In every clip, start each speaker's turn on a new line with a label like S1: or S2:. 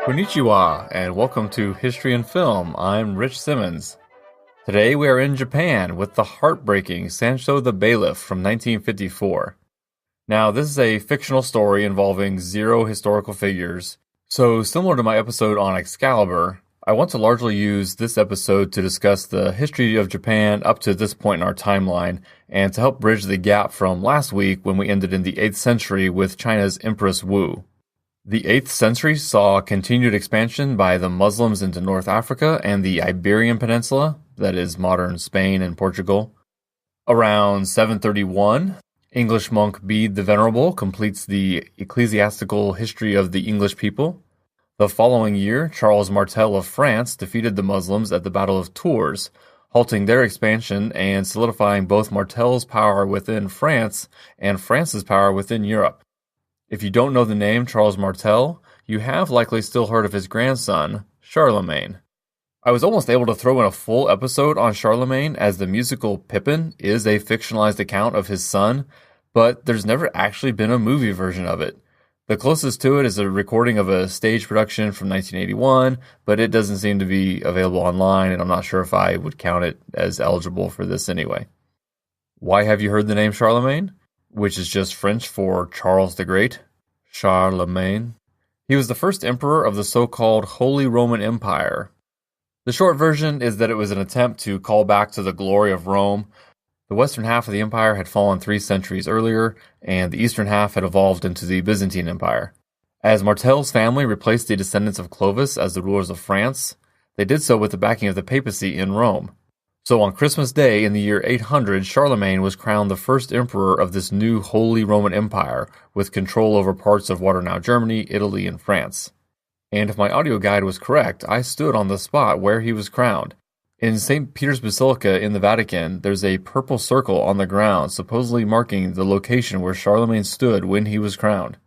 S1: Konnichiwa, and welcome to History and Film. I'm Rich Simmons. Today we are in Japan with the heartbreaking Sansho the Bailiff from 1954. Now, this is a fictional story involving 0 historical figures, so similar to my episode on Excalibur, I want to largely use this episode to discuss the history of Japan up to this point in our timeline, and to help bridge the gap from last week when we ended in the 8th century with China's Empress Wu. The 8th century saw continued expansion by the Muslims into North Africa and the Iberian Peninsula, that is modern Spain and Portugal. Around 731, English monk Bede the Venerable completes the ecclesiastical history of the English people. The following year, Charles Martel of France defeated the Muslims at the Battle of Tours, halting their expansion and solidifying both Martel's power within France and France's power within Europe. If you don't know the name Charles Martel, you have likely still heard of his grandson, Charlemagne. I was almost able to throw in a full episode on Charlemagne, as the musical Pippin is a fictionalized account of his son, but there's never actually been a movie version of it. The closest to it is a recording of a stage production from 1981, but it doesn't seem to be available online, and I'm not sure if I would count it as eligible for this anyway. Why have you heard the name Charlemagne? Which is just French for Charles the Great, Charlemagne. He was the first emperor of the so-called Holy Roman Empire. The short version is that it was an attempt to call back to the glory of Rome. The western half of the empire had fallen 3 centuries earlier, and the eastern half had evolved into the Byzantine Empire. As Martel's family replaced the descendants of Clovis as the rulers of France, they did so with the backing of the papacy in Rome. So on Christmas Day in the year 800, Charlemagne was crowned the first emperor of this new Holy Roman Empire, with control over parts of what are now Germany, Italy, and France. And if my audio guide was correct, I stood on the spot where he was crowned. In St. Peter's Basilica in the Vatican, there's a purple circle on the ground, supposedly marking the location where Charlemagne stood when he was crowned.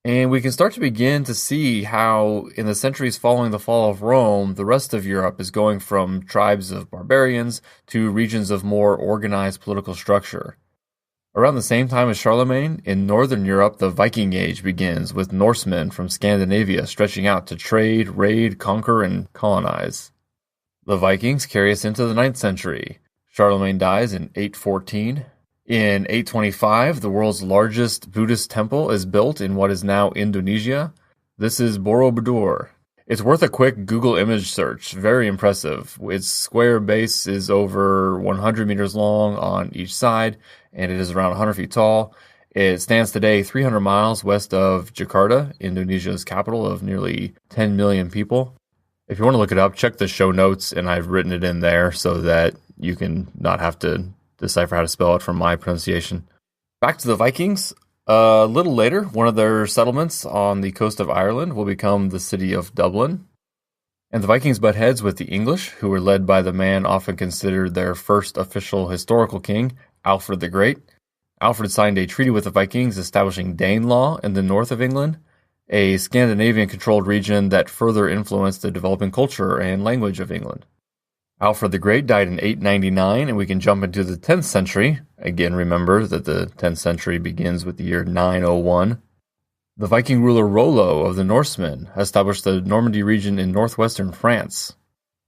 S1: And we can start to begin to see how, in the centuries following the fall of Rome, the rest of Europe is going from tribes of barbarians to regions of more organized political structure. Around the same time as Charlemagne, in northern Europe, the Viking Age begins, with Norsemen from Scandinavia stretching out to trade, raid, conquer, and colonize. The Vikings carry us into the 9th century. Charlemagne dies in 814. In 825, the world's largest Buddhist temple is built in what is now Indonesia. This is Borobudur. It's worth a quick Google image search. Very impressive. Its square base is over 100 meters long on each side, and it is around 100 feet tall. It stands today 300 miles west of Jakarta, Indonesia's capital of nearly 10 million people. If you want to look it up, check the show notes, and I've written it in there so that you can not have to decipher how to spell it from my pronunciation. Back to the Vikings. A little later, one of their settlements on the coast of Ireland will become the city of Dublin. And the Vikings butt heads with the English, who were led by the man often considered their first official historical king, Alfred the Great. Alfred signed a treaty with the Vikings establishing Danelaw in the north of England, a Scandinavian-controlled region that further influenced the developing culture and language of England. Alfred the Great died in 899, and we can jump into the 10th century. Again, remember that the 10th century begins with the year 901. The Viking ruler Rollo of the Norsemen established the Normandy region in northwestern France.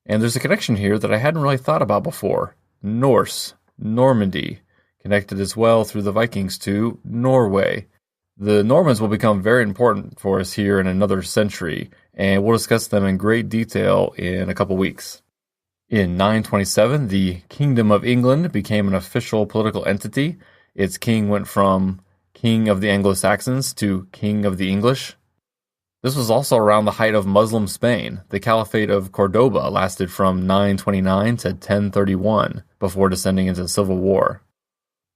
S1: And there's a connection here that I hadn't really thought about before. Norse, Normandy, connected as well through the Vikings to Norway. The Normans will become very important for us here in another century, and we'll discuss them in great detail in a couple weeks. In 927, the Kingdom of England became an official political entity. Its king went from King of the Anglo-Saxons to King of the English. This was also around the height of Muslim Spain. The Caliphate of Cordoba lasted from 929 to 1031 before descending into civil war.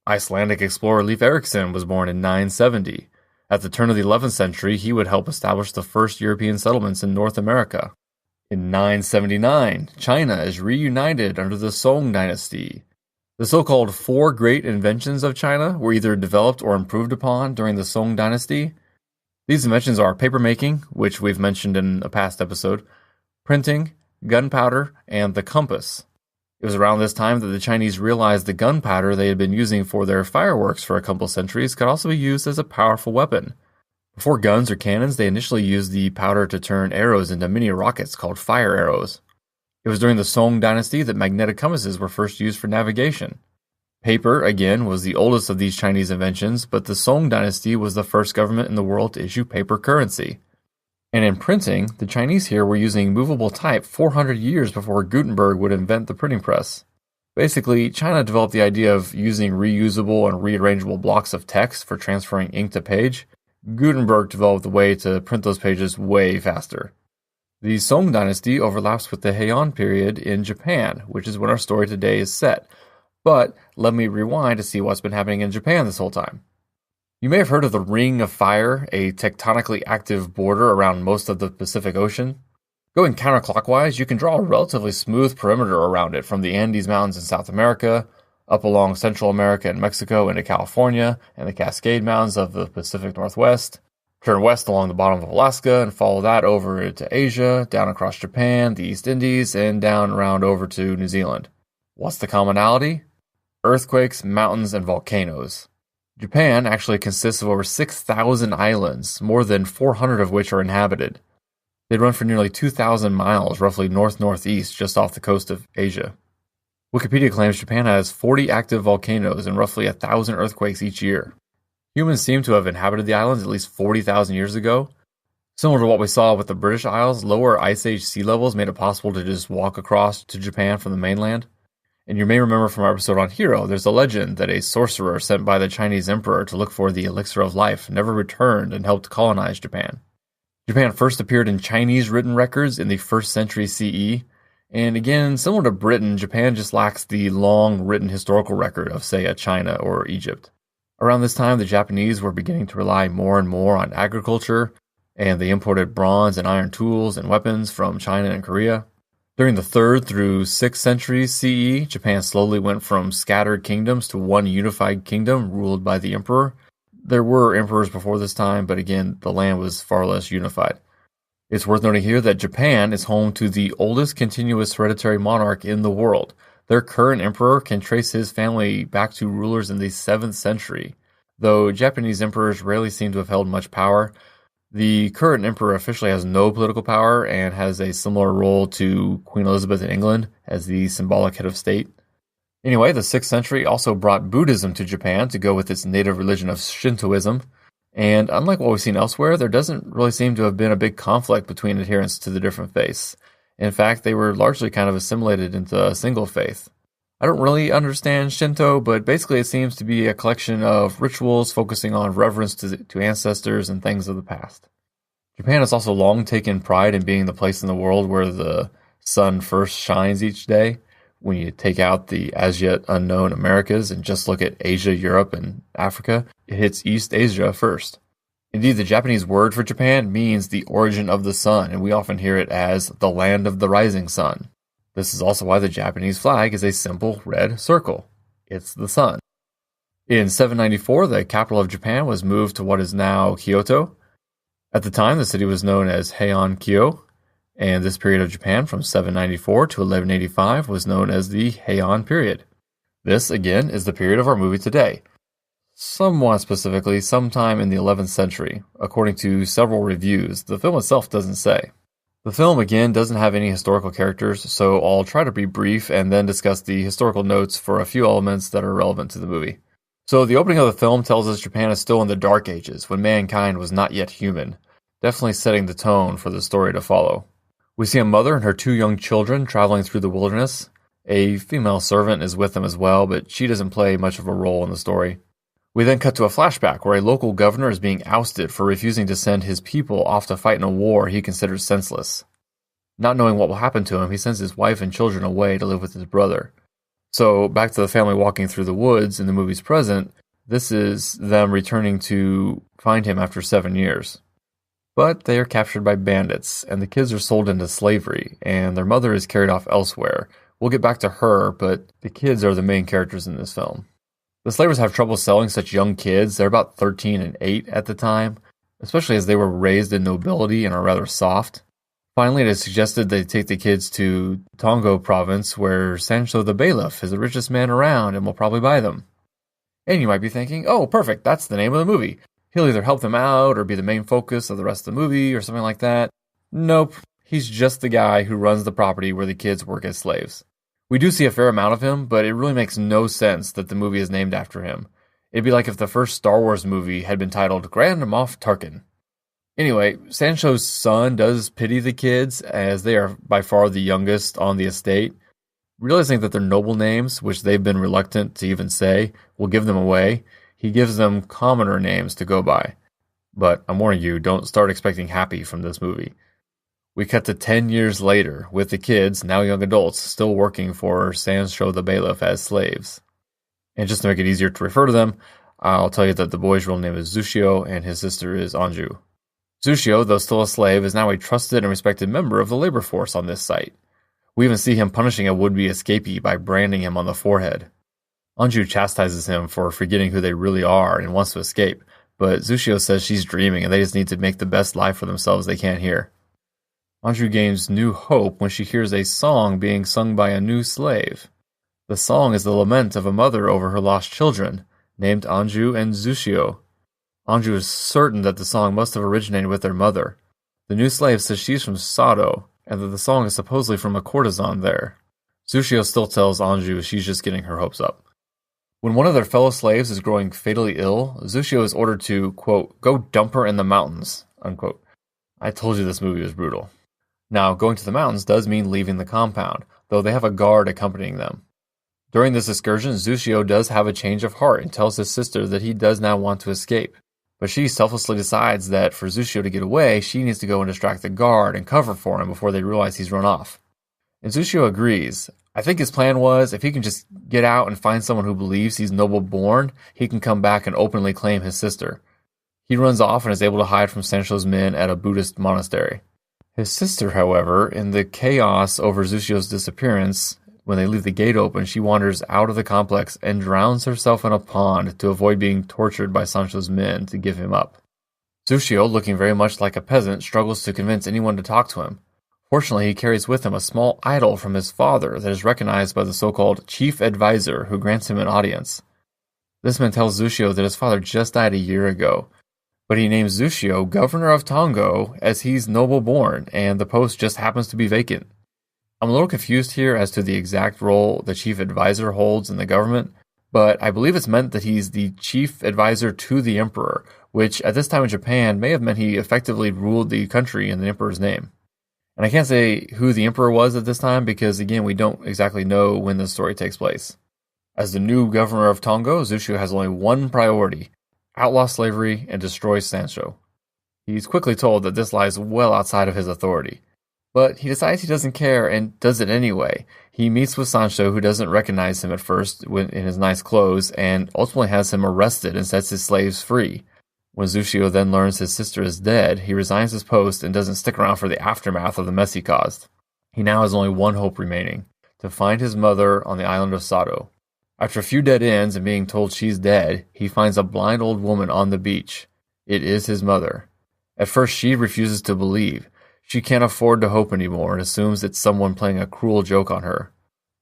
S1: Icelandic explorer Leif Erikson was born in 970. At the turn of the 11th century, he would help establish the first European settlements in North America. In 979, China is reunited under the Song dynasty. The so-called 4 great inventions of China were either developed or improved upon during the Song dynasty. These inventions are papermaking, which we've mentioned in a past episode, printing, gunpowder, and the compass. It was around this time that the Chinese realized the gunpowder they had been using for their fireworks for a couple centuries could also be used as a powerful weapon. Before guns or cannons, they initially used the powder to turn arrows into mini rockets called fire arrows. It was during the Song dynasty that magnetic compasses were first used for navigation. Paper, again, was the oldest of these Chinese inventions, but the Song dynasty was the first government in the world to issue paper currency. And in printing, the Chinese here were using movable type 400 years before Gutenberg would invent the printing press. Basically, China developed the idea of using reusable and rearrangeable blocks of text for transferring ink to page. Gutenberg developed the way to print those pages way faster. The Song dynasty overlaps with the Heian period in Japan, which is when our story today is set. But let me rewind to see what's been happening in Japan this whole time. You may have heard of the Ring of Fire, a tectonically active border around most of the Pacific Ocean. Going counterclockwise, you can draw a relatively smooth perimeter around it from the Andes Mountains in South America, up along Central America and Mexico into California and the Cascade Mountains of the Pacific Northwest. Turn west along the bottom of Alaska and follow that over into Asia, down across Japan, the East Indies, and down around over to New Zealand. What's the commonality? Earthquakes, mountains, and volcanoes. Japan actually consists of over 6,000 islands, more than 400 of which are inhabited. They run for nearly 2,000 miles, roughly north-northeast, just off the coast of Asia. Wikipedia claims Japan has 40 active volcanoes and roughly 1,000 earthquakes each year. Humans seem to have inhabited the islands at least 40,000 years ago. Similar to what we saw with the British Isles, lower Ice Age sea levels made it possible to just walk across to Japan from the mainland. And you may remember from our episode on Hero, there's a legend that a sorcerer sent by the Chinese emperor to look for the elixir of life never returned and helped colonize Japan. Japan first appeared in Chinese written records in the 1st century CE, and again, similar to Britain, Japan just lacks the long written historical record of, say, a China or Egypt. Around this time, the Japanese were beginning to rely more and more on agriculture, and they imported bronze and iron tools and weapons from China and Korea. During the 3rd through 6th centuries CE, Japan slowly went from scattered kingdoms to one unified kingdom ruled by the emperor. There were emperors before this time, but again, the land was far less unified. It's worth noting here that Japan is home to the oldest continuous hereditary monarch in the world. Their current emperor can trace his family back to rulers in the 7th century, though Japanese emperors rarely seem to have held much power. The current emperor officially has no political power and has a similar role to Queen Elizabeth in England as the symbolic head of state. Anyway, the 6th century also brought Buddhism to Japan to go with its native religion of Shintoism, and unlike what we've seen elsewhere, there doesn't really seem to have been a big conflict between adherents to the different faiths. In fact, they were largely kind of assimilated into a single faith. I don't really understand Shinto, but basically it seems to be a collection of rituals focusing on reverence to ancestors and things of the past. Japan has also long taken pride in being the place in the world where the sun first shines each day. When you take out the as yet unknown Americas and just look at Asia, Europe, and Africa, it hits East Asia first. Indeed, the Japanese word for Japan means the origin of the sun, and we often hear it as the land of the rising sun. This is also why the Japanese flag is a simple red circle. It's the sun. In 794, the capital of Japan was moved to what is now Kyoto. At the time, the city was known as Heian-kyo, and this period of Japan from 794 to 1185 was known as the Heian period. This, again, is the period of our movie today. Somewhat specifically, sometime in the 11th century, according to several reviews. The film itself doesn't say. The film, again, doesn't have any historical characters, so I'll try to be brief and then discuss the historical notes for a few elements that are relevant to the movie. So the opening of the film tells us Japan is still in the Dark Ages, when mankind was not yet human, definitely setting the tone for the story to follow. We see a mother and her 2 young children traveling through the wilderness. A female servant is with them as well, but she doesn't play much of a role in the story. We then cut to a flashback where a local governor is being ousted for refusing to send his people off to fight in a war he considers senseless. Not knowing what will happen to him, he sends his wife and children away to live with his brother. So, back to the family walking through the woods in the movie's present, this is them returning to find him after 7 years. But they are captured by bandits, and the kids are sold into slavery, and their mother is carried off elsewhere. We'll get back to her, but the kids are the main characters in this film. The slavers have trouble selling such young kids. They're about 13 and 8 at the time, especially as they were raised in nobility and are rather soft. Finally, it is suggested they take the kids to Tongo province, where Sancho the Bailiff is the richest man around and will probably buy them. And you might be thinking, oh, perfect, that's the name of the movie. He'll either help them out or be the main focus of the rest of the movie or something like that. Nope, he's just the guy who runs the property where the kids work as slaves. We do see a fair amount of him, but it really makes no sense that the movie is named after him. It'd be like if the first Star Wars movie had been titled Grand Moff Tarkin. Anyway, Sancho's son does pity the kids, as they are by far the youngest on the estate. Realizing that their noble names, which they've been reluctant to even say, will give them away, he gives them commoner names to go by. But I'm warning you, don't start expecting happy from this movie. We cut to 10 years later, with the kids, now young adults, still working for Sansho the Bailiff as slaves. And just to make it easier to refer to them, I'll tell you that the boy's real name is Zushio and his sister is Anju. Zushio, though still a slave, is now a trusted and respected member of the labor force on this site. We even see him punishing a would-be escapee by branding him on the forehead. Anju chastises him for forgetting who they really are and wants to escape, but Zushio says she's dreaming and they just need to make the best life for themselves they can here. Anju gains new hope when she hears a song being sung by a new slave. The song is the lament of a mother over her lost children, named Anju and Zushio. Anju is certain that the song must have originated with their mother. The new slave says she's from Sado, and that the song is supposedly from a courtesan there. Zushio still tells Anju she's just getting her hopes up. When one of their fellow slaves is growing fatally ill, Zushio is ordered to, quote, go dump her in the mountains, unquote. I told you this movie was brutal. Now, going to the mountains does mean leaving the compound, though they have a guard accompanying them. During this excursion, Zushio does have a change of heart and tells his sister that he does now want to escape. But she selflessly decides that for Zushio to get away, she needs to go and distract the guard and cover for him before they realize he's run off. And Zushio agrees. I think his plan was, if he can just get out and find someone who believes he's noble-born, he can come back and openly claim his sister. He runs off and is able to hide from Sancho's men at a Buddhist monastery. His sister, however, in the chaos over Zushio's disappearance, when they leave the gate open, she wanders out of the complex and drowns herself in a pond to avoid being tortured by Sancho's men to give him up. Zushio, looking very much like a peasant, struggles to convince anyone to talk to him. Fortunately, he carries with him a small idol from his father that is recognized by the so-called chief advisor who grants him an audience. This man tells Zushio that his father just died a year ago, but he names Zushio governor of Tongo as he's noble-born and the post just happens to be vacant. I'm a little confused here as to the exact role the chief advisor holds in the government, but I believe it's meant that he's the chief advisor to the emperor, which at this time in Japan may have meant he effectively ruled the country in the emperor's name. And I can't say who the emperor was at this time because, again, we don't exactly know when this story takes place. As the new governor of Tongo, Zushio has only one priority: outlaw slavery and destroy Sancho. He's quickly told that this lies well outside of his authority. But he decides he doesn't care and does it anyway. He meets with Sancho, who doesn't recognize him at first in his nice clothes, and ultimately has him arrested and sets his slaves free. When Zushio then learns his sister is dead, he resigns his post and doesn't stick around for the aftermath of the mess he caused. He now has only one hope remaining: to find his mother on the island of Sado. After a few dead ends and being told she's dead, he finds a blind old woman on the beach. It is his mother. At first she refuses to believe. She can't afford to hope anymore and assumes it's someone playing a cruel joke on her.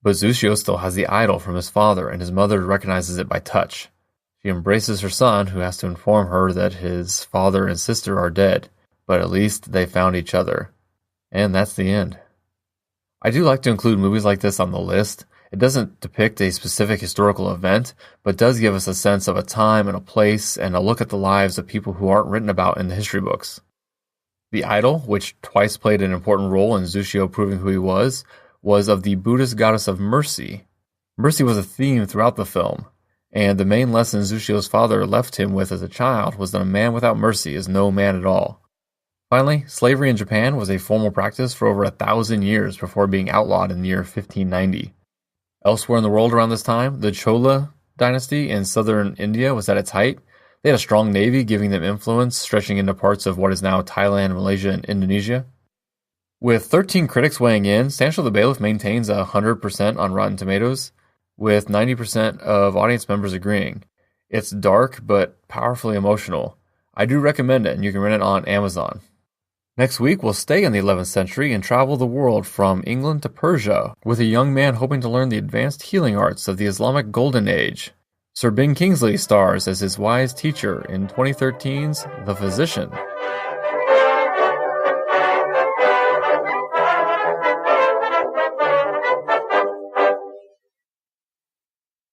S1: But Zushio still has the idol from his father, and his mother recognizes it by touch. She embraces her son, who has to inform her that his father and sister are dead, but at least they found each other. And that's the end. I do like to include movies like this on the list. It doesn't depict a specific historical event, but does give us a sense of a time and a place and a look at the lives of people who aren't written about in the history books. The idol, which twice played an important role in Zushio proving who he was of the Buddhist goddess of mercy. Mercy was a theme throughout the film, and the main lesson Zushio's father left him with as a child was that a man without mercy is no man at all. Finally, slavery in Japan was a formal practice for over 1,000 years before being outlawed in the year 1590. Elsewhere in the world around this time, the Chola dynasty in southern India was at its height. They had a strong navy, giving them influence, stretching into parts of what is now Thailand, Malaysia, and Indonesia. With 13 critics weighing in, Sancho the Bailiff maintains 100% on Rotten Tomatoes, with 90% of audience members agreeing. It's dark, but powerfully emotional. I do recommend it, and you can rent it on Amazon. Next week, we'll stay in the 11th century and travel the world from England to Persia, with a young man hoping to learn the advanced healing arts of the Islamic Golden Age. Sir Ben Kingsley stars as his wise teacher in 2013's The Physician.